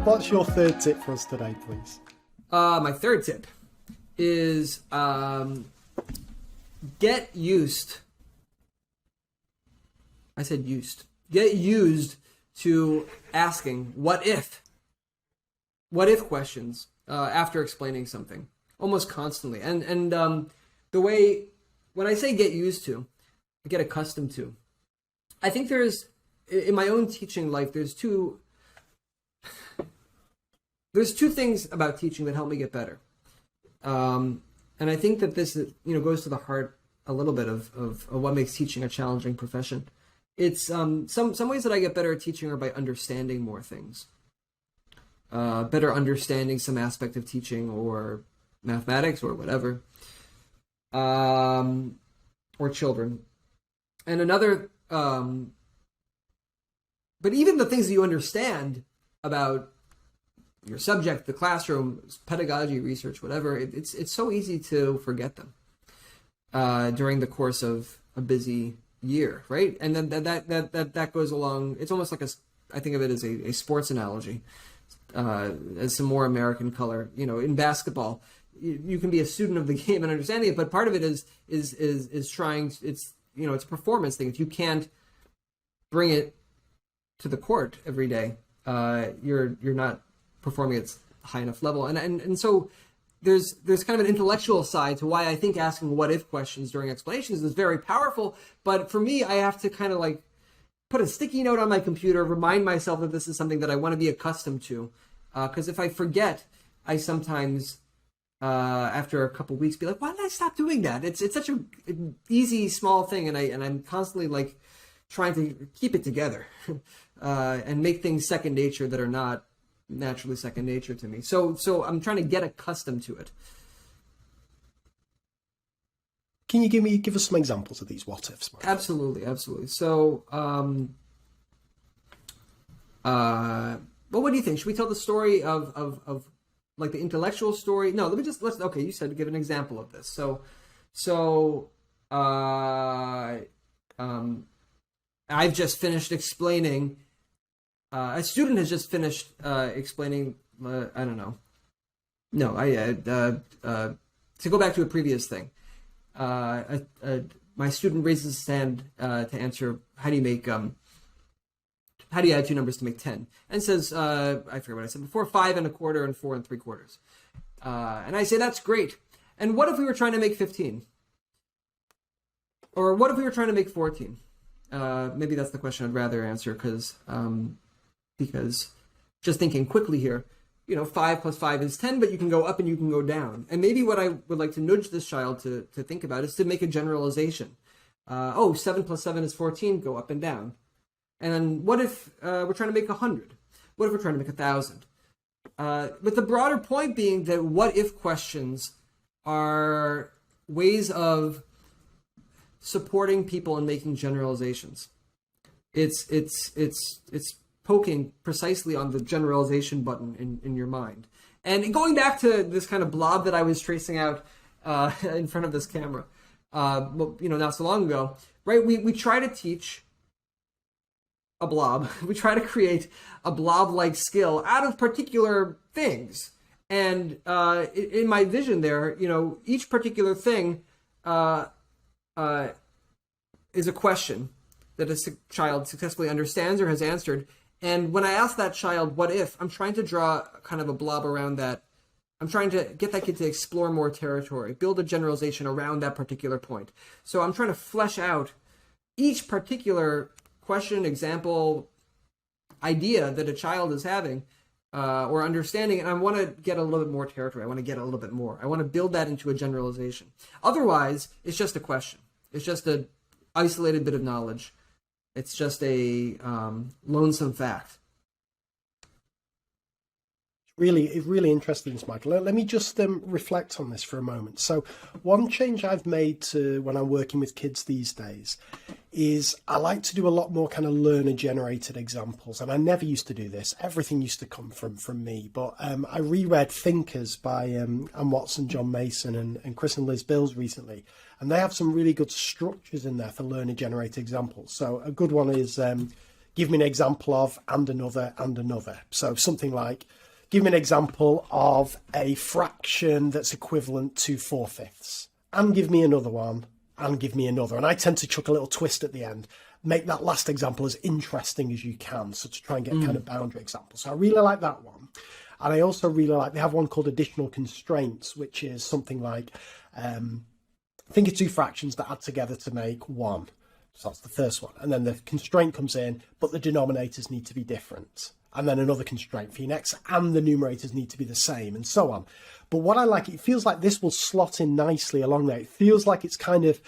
What's your third tip for us today, please? My third tip is get used. I said used. Get used to asking what if questions after explaining something almost constantly. And the way when I say get used to, get accustomed to. I think there's in my own teaching life there's two things about teaching that help me get better. And I think that this goes to the heart a little bit of what makes teaching a challenging profession. It's some ways that I get better at teaching are by understanding more things. Better understanding some aspect of teaching or mathematics or whatever. Or children. And another, but even the things that you understand about your subject, the classroom, pedagogy, research, whatever, it's so easy to forget them during the course of a busy year, right? And then that goes along. It's almost like I think of it as a sports analogy, as some more American color. In basketball, you can be a student of the game and understanding it, but part of it is trying. It's a performance thing. If you can't bring it to the court every day, you're not performing at a high enough level. And so there's kind of an intellectual side to why I think asking what if questions during explanations is very powerful. But for me, I have to kind of like put a sticky note on my computer, remind myself that this is something that I want to be accustomed to. Because if I forget, I sometimes after a couple weeks be like, why did I stop doing that? It's such an easy, small thing, and I'm constantly like trying to keep it together and make things second nature that are not naturally second nature to me. So I'm trying to get accustomed to it. Can you give us some examples of these what ifs? Mike? Absolutely. So, well, what do you think? Should we tell the story of like the intellectual story? No, okay, you said give an example of this. So I've just finished explaining. A student has just finished explaining. I don't know. No, to go back to a previous thing. My student raises his hand to answer how do you add two numbers to make 10, and says I forget what I said before, 5 1/4 and 4 3/4. And I say that's great. And what if we were trying to make 15? Or what if we were trying to make 14? Maybe that's the question I'd rather answer because just thinking quickly here, 5 + 5 is 10, but you can go up and you can go down. And maybe what I would like to nudge this child to think about is to make a generalization. 7 + 7 is 14, go up and down. And then what if we're trying to make 100? What if we're trying to make 1,000? But the broader point being that what if questions are ways of supporting people and making generalizations. It's poking precisely on the generalization button in your mind. And going back to this kind of blob that I was tracing out in front of this camera, not so long ago, right? We try to teach a blob. We try to create a blob-like skill out of particular things. And in my vision there, each particular thing is a question that a child successfully understands or has answered. And when I ask that child, what if, I'm trying to draw kind of a blob around that. I'm trying to get that kid to explore more territory, build a generalization around that particular point. So I'm trying to flesh out each particular question, example, idea that a child is having or understanding, and I want to get a little bit more territory. I want to get a little bit more. I want to build that into a generalization. Otherwise, it's just a question. It's just an isolated bit of knowledge. It's just a lonesome fact. Really interesting, Michael. Let me just reflect on this for a moment. So one change I've made to when I'm working with kids these days is I like to do a lot more kind of learner-generated examples. And I never used to do this. Everything used to come from me. But I reread Thinkers by Anne Watson, John Mason, and Chris and Liz Bills recently. And they have some really good structures in there for learner-generated examples. So a good one is give me an example of and another and another. So something like, give me an example of a fraction that's equivalent to 4/5, and give me another one, and give me another. And I tend to chuck a little twist at the end, make that last example as interesting as you can, so to try and get kind of boundary examples. So I really like that one. And I also really like, they have one called additional constraints, which is something like, think of two fractions that add together to make one. So that's the first one. And then the constraint comes in, but the denominators need to be different. And then another constraint for your next, and the numerators need to be the same, and so on. But what I like, it feels like this will slot in nicely along there. It feels like it's kind of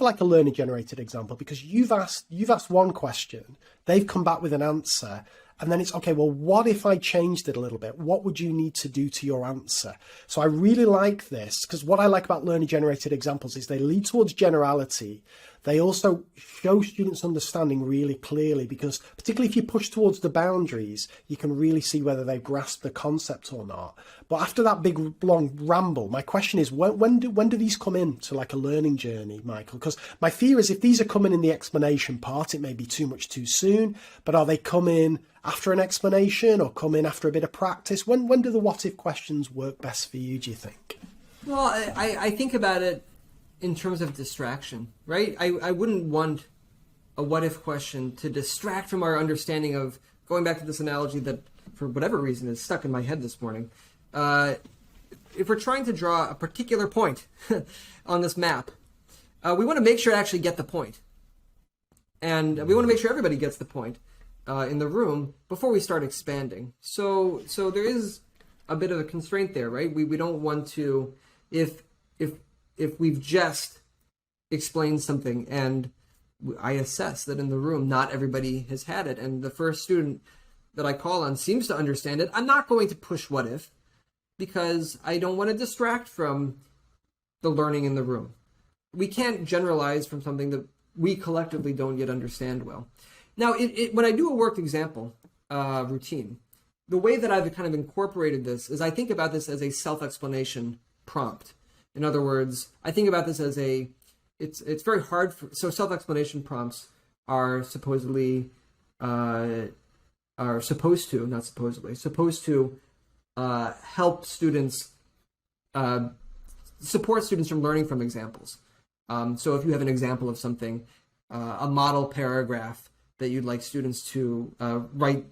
like a learner generated example, because you've asked one question, they've come back with an answer, and then it's, okay, well, what if I changed it a little bit? What would you need to do to your answer? So I really like this, because what I like about learner-generated examples is they lead towards generality. They also show students understanding really clearly, because particularly if you push towards the boundaries, you can really see whether they've grasped the concept or not. But after that big, long ramble, my question is, when do these come into like a learning journey, Michael? Because my fear is if these are coming in the explanation part, it may be too much too soon, but are they coming after an explanation or come in after a bit of practice? When do the what if questions work best for you, do you think? Well, I think about it in terms of distraction, right? I wouldn't want a what if question to distract from our understanding of, going back to this analogy that for whatever reason is stuck in my head this morning. If we're trying to draw a particular point on this map, we want to make sure to actually get the point. And we want to make sure everybody gets the point in the room before we start expanding. So there is a bit of a constraint there, right? We don't want to, if we've just explained something and I assess that in the room not everybody has had it, and the first student that I call on seems to understand it, I'm not going to push what if, because I don't want to distract from the learning in the room. We can't generalize from something that we collectively don't yet understand well. Now, when I do a worked example routine, the way that I've kind of incorporated this is I think about this as a self-explanation prompt. In other words, I think about this as it's very hard so self-explanation prompts are supposed to help students, support students from learning from examples. So if you have an example of something, a model paragraph that you'd like students to write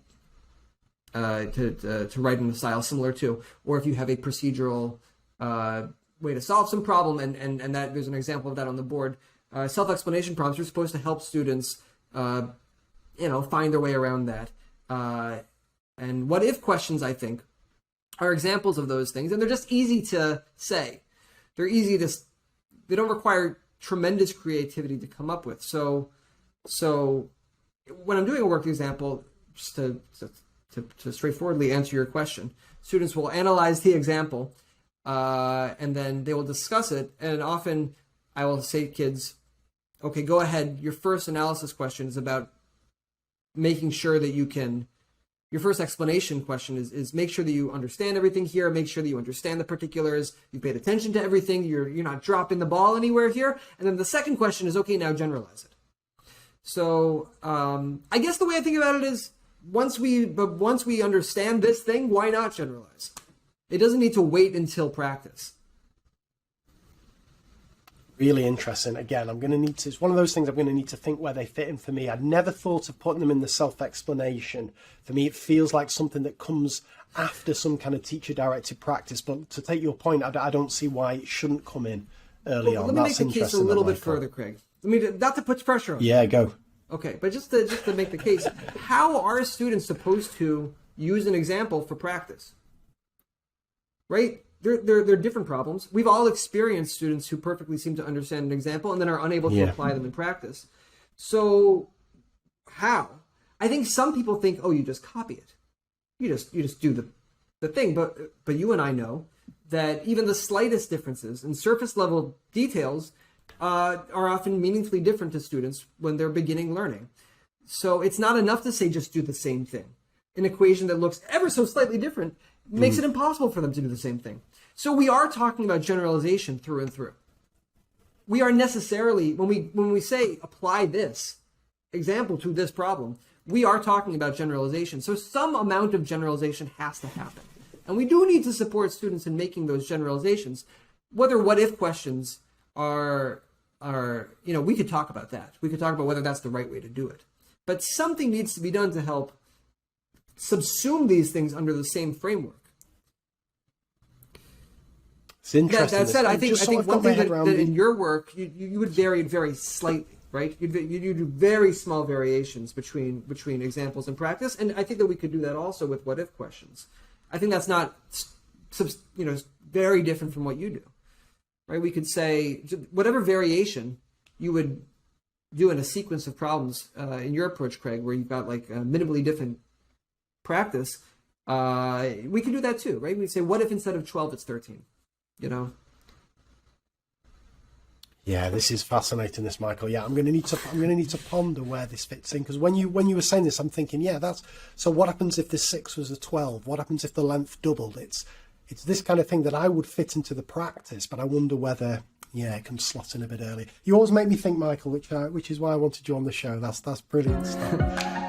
to write in a style similar to, or if you have a procedural way to solve some problem, and that there's an example of that on the board. Self-explanation prompts are supposed to help students, find their way around that. And what if questions, I think, are examples of those things, and they're just easy to say. They don't require tremendous creativity to come up with. So when I'm doing a worked example, just to straightforwardly answer your question, students will analyze the example, and then they will discuss it. And often I will say to kids, okay, go ahead. Your first analysis question is about making sure that your first explanation question is make sure that you understand everything here, make sure that you understand the particulars, you paid attention to everything, you're not dropping the ball anywhere here. And then the second question is, okay, now generalize it. So I guess the way I think about it is, once we understand this thing, why not generalize? It doesn't need to wait until practice. Really interesting. Again, it's one of those things I'm going to need to think where they fit in for me. I'd never thought of putting them in the self-explanation. For me, it feels like something that comes after some kind of teacher-directed practice. But to take your point, I don't see why it shouldn't come in early on. Let me make the case a little bit further, Craig. Not to put pressure on you. Yeah, go. Okay, but just to make the case, how are students supposed to use an example for practice? Right? They're different problems. We've all experienced students who perfectly seem to understand an example and then are unable to apply them in practice. So how? I think some people think, oh, you just copy it. You just do the thing. But you and I know that even the slightest differences in surface level details are often meaningfully different to students when they're beginning learning. So it's not enough to say just do the same thing. An equation that looks ever so slightly different makes it impossible for them to do the same thing. So we are talking about generalization through and through. We are necessarily, when we say apply this example to this problem, we are talking about generalization. So some amount of generalization has to happen. And we do need to support students in making those generalizations. Whether what-if questions are, we could talk about that. We could talk about whether that's the right way to do it. But something needs to be done to help subsume these things under the same framework. It's interesting. That said, I think one thing that in your work, you would vary it very slightly. Right, you do very small variations between examples and practice, and I think that we could do that also with what-if questions. I think that's not, very different from what you do, right? We could say whatever variation you would do in a sequence of problems in your approach, Craig, where you've got like a minimally different practice. We could do that too, right? We'd say, what if instead of 12 it's 13? Yeah, this is fascinating, this, Michael. Yeah, I'm going to need to ponder where this fits in, because when you were saying this, I'm thinking, yeah, that's so. What happens if the 6 was a 12? What happens if the length doubled? It's this kind of thing that I would fit into the practice, but I wonder whether it can slot in a bit early. You always make me think, Michael, which is why I wanted you on the show. That's brilliant stuff.